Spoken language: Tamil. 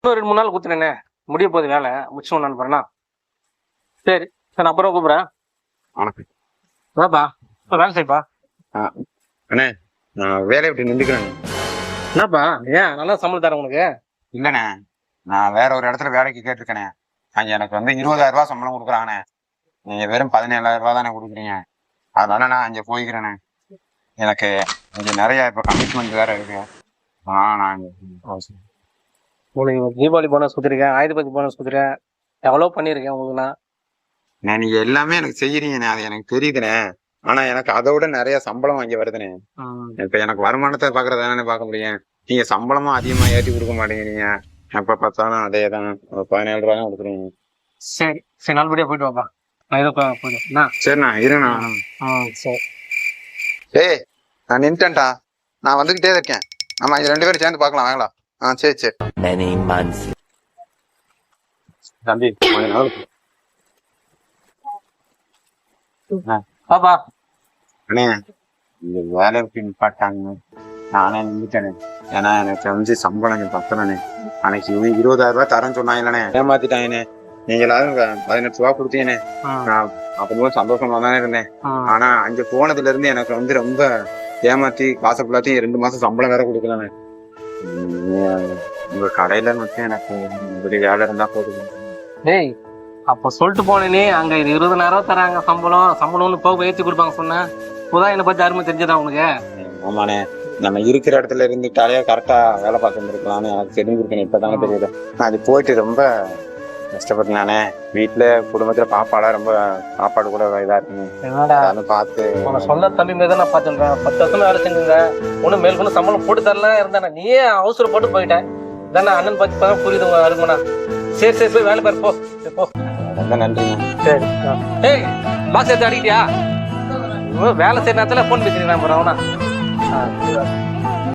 இன்னும் 2 3 நாள் குத்துனேண்ணே, முடிய போகுது வேலை, முடிச்சு நான் போறேன்னா. சரி சரி, நான் அப்புறம் கூப்பிட்றேன். வணக்கம். வாப்பா, இப்போ வேலை செய்ப்பா. அண்ணே, நான் வேலையை விட்டு நின்றுக்கிறேன். என்னப்பா, ஏன் நல்லா சம்பளம் தரேன் உனக்கு? இல்லைண்ணே, நான் வேற ஒரு இடத்துல வேலைக்கு கேட்டிருக்கேனே. அங்க எனக்கு 20,000 ரூபாய் சம்பளம் கொடுக்குறாங்கண்ணே. நீங்க வெறும் 17,000 ரூபாய் தானே கொடுக்குறீங்க. அதனால நான் அங்கே போய்க்கிறேண்ணே. எனக்கு இங்க நிறைய இப்ப கமிட்மெண்ட் வேற இருக்கு. நான் உங்களுக்கு தீபாவளி போனஸ் கொடுத்துருக்கேன், ஆயுதபதி போனஸ் கொடுத்துருக்கேன், எவ்வளோ பண்ணியிருக்கேன் உங்களுக்கு நான். நீங்க எல்லாமே எனக்கு செய்யறீங்கண்ணே, அது எனக்கு தெரியுதுண்ணே. ஆனா எனக்கு அதை விட நிறைய சம்பளம் வாங்கி வருதுண்ணே. இப்ப எனக்கு வருமானத்தை பாக்குறதானே பார்க்க முடியும். நீங்க சம்பளமா அதிகமா ஏற்றி கொடுக்க மாட்டேங்கிறீங்க. எப்ப பார்த்தாலும் அதே தான் 17 ரூபாய் கொடுக்குறீங்க. சரி சரி, நல்லபடியா போயிட்டு வாப்பா. நான் ஏதோ போயிடும். சரிண்ணா, இருண்ணா. சரி. ஏய், நான் நின்ட்டேன்டா, நான் வந்துகிட்டே இருக்கேன். ஆமா, இது 2 பேரும் சேர்ந்து பார்க்கலாம் வாங்களா. சரி சரி. தம்பி பாப்பா, அண்ணே, இந்த வேலை நிப்பாட்டாங்க. நானே நின்றுட்டேனே. ஏன்னா எனக்கு சம்பளம் பத்தலண்ணே. அன்னைக்கு 20,000 ரூபாய் தரேன்னு சொன்னாங்களே, ஏமாத்திட்டாங்கண்ணே. நீங்க எல்லாரும் 18 ரூபா கொடுத்தீங்கண்ணே. நான் அப்போ சந்தோஷமா தானே இருந்தேன். ஆனா அங்க போனதுல இருந்து எனக்கு ரொம்ப ஏமாத்தி காசை ஃபுல்லாத்தையும் 2 மாசம் சம்பளம் வேற கொடுக்கலண்ணே. உங்க கடையில மட்டும் எனக்கு இப்படி வேலை இருந்தா போதும். டேய், அப்போ சொல்லிட்டு போனேனே, அங்க 20,000 ரூபா தராங்க சம்பளம்னு போக ஏற்றி கொடுப்பாங்க சொன்னேன். இப்போதான் என்னை பத்தி அருமை தெரிஞ்சதா உனக்கு? ஆமாண்ணே, நம்ம இருக்கிற இடத்துல இருந்துட்டாலே கரெக்டா வேலை பார்க்க இருக்கலாம்னு எனக்கு தெரிஞ்சிருக்கேன். இப்பதானே தெரியுது. நான் அது போயிட்டு ரொம்ப கஷ்டப்பட்டேன் நானே. வீட்டுல குடும்பத்துல பாப்பாலாம் ரொம்ப சாப்பாடு கூட இதா இருக்குன்னு பார்த்து சொந்த தம்பி மீது நான் பார்த்துருக்கேன். 10 வருஷம் வேலை செஞ்சுங்க, ஒன்னும் மேற்கொண்டு சம்பளம் போட்டு தரலாம் இருந்தானே. நீயே அவசரப்பட்டு போயிட்டேன். இதானே அண்ணன் பத்தி இப்பதான் புரியுது உங்க அருமனா. சரி சரி, போய் வேலை பாரு, போ. ரொம்ப நன்றிங்க. சரி. ஏய், பாக்ஸ் எடுத்து அடிக்கிட்டியா? வேலை செய்ய நேரத்துல போன் பேசுறீங்க. நான் போறேன்.